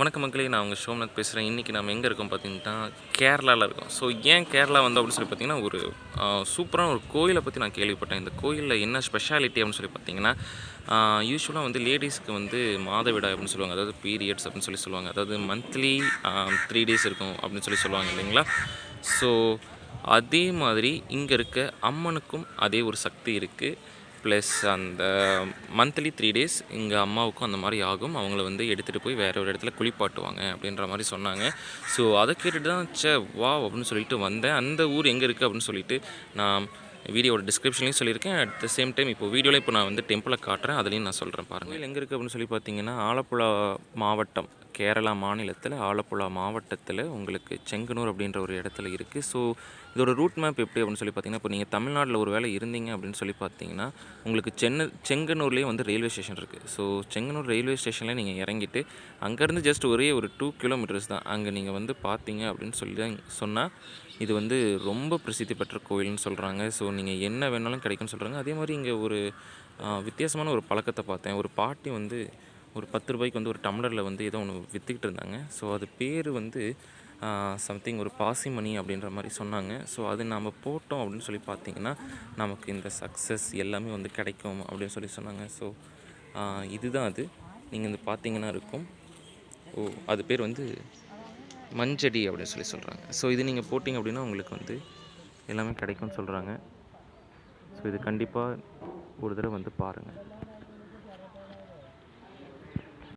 வணக்கம் மக்களே, நான் உங்கள் சோம்நாத் பேசுகிறேன். இன்றைக்கி நம்ம எங்கே இருக்கோம் பார்த்தீங்கன்னா, கேரளாவில் இருக்கோம். ஸோ ஏன் கேரளா வந்து அப்படின்னு சொல்லி பார்த்தீங்கன்னா, ஒரு சூப்பரான ஒரு கோயிலை பற்றி நான் கேள்விப்பட்டேன். இந்த கோயிலில் என்ன ஸ்பெஷாலிட்டி அப்படின்னு சொல்லி பார்த்தீங்கன்னா, யூஸ்வலாக வந்து லேடிஸ்க்கு வந்து மாதவிடாய் அப்படின்னு சொல்லுவாங்க. அதாவது பீரியட்ஸ் அப்படின்னு சொல்லுவாங்க. அதாவது மந்த்லி 3 days இருக்கும் அப்படின்னு சொல்லுவாங்க இல்லைங்களா. ஸோ அதே மாதிரி இங்கே இருக்க அம்மனுக்கும் அதே ஒரு சக்தி இருக்குது. ப்ளஸ் அந்த மந்த்லி 3 days எங்கள் அம்மாவுக்கும் அந்த மாதிரி ஆகும். அவங்கள வந்து எடுத்துகிட்டு போய் வேறு ஒரு இடத்துல குளிப்பாட்டுவாங்க அப்படின்ற மாதிரி சொன்னாங்க. ஸோ அதை கேட்டுட்டு தான் வாவ் அப்படின்னு சொல்லிட்டு வந்தேன். அந்த ஊர் எங்கே இருக்குது அப்படின்னு சொல்லிட்டு நான் வீடியோட டிஸ்கிரிப்ஷன்லையும் சொல்லியிருக்கேன். அட் த சேம் டைம் வீடியோவில் இப்போ நான் வந்து டெம்பிளை காட்டுறேன், அதுலேயும் நான் சொல்கிறேன் பாருங்கள். எங்கே இருக்குது அப்படின்னு சொல்லி பார்த்தீங்கன்னா, ஆலப்புழா மாவட்டம், கேரளா மாநிலத்தில் ஆலப்புழா மாவட்டத்தில் உங்களுக்கு செங்கனூர் அப்படின்ற ஒரு இடத்துல இருக்குது. ஸோ இதோட ரூட் மேப் எப்படி அப்படின்னு சொல்லி பார்த்தீங்கன்னா, இப்போ நீங்கள் தமிழ்நாட்டில் ஒரு வேளை இருந்தீங்க அப்படின்னு சொல்லி பார்த்தீங்கன்னா, உங்களுக்கு செங்கனூர்லேயே வந்து ரயில்வே ஸ்டேஷன் இருக்குது. ஸோ செங்கனூர் ரயில்வே ஸ்டேஷனில் நீங்கள் இறங்கிட்டு அங்கேருந்து ஜஸ்ட் ஒரே ஒரு 2 kilometers தான். அங்கே நீங்கள் வந்து பார்த்தீங்க அப்படின்னு சொல்லி சொன்னால், இது வந்து ரொம்ப பிரசித்தி பெற்ற கோயில்னு சொல்கிறாங்க. ஸோ நீங்கள் என்ன வேணாலும் கிடைக்கும்னு சொல்கிறாங்க. அதே மாதிரி இங்கே ஒரு வித்தியாசமான ஒரு பழக்கத்தை பார்த்தேன். ஒரு பாட்டி வந்து ஒரு 10 ரூபாய்க்கு வந்து ஒரு டம்ளரில் வந்து ஏதோ ஒன்று விற்றுக்கிட்டு இருந்தாங்க. ஸோ அது பேர் வந்து சம்திங் ஒரு பாசிமணி அப்படின்ற மாதிரி சொன்னாங்க. ஸோ அது நாம் போட்டோம் அப்படின்னு சொல்லி பார்த்தீங்கன்னா, நமக்கு இந்த சக்ஸஸ் எல்லாமே வந்து கிடைக்கும் அப்படின்னு சொல்லி சொன்னாங்க. ஸோ இதுதான் அது. நீங்கள் வந்து பார்த்தீங்கன்னா இருக்கும். அது பேர் வந்து மஞ்சடி அப்படின்னு சொல்லி சொல்கிறாங்க. ஸோ இது நீங்கள் போட்டிங்க அப்படின்னா உங்களுக்கு வந்து எல்லாமே கிடைக்கும்னு சொல்கிறாங்க. ஸோ இது கண்டிப்பாக ஒரு தடவை வந்து பாருங்கள்.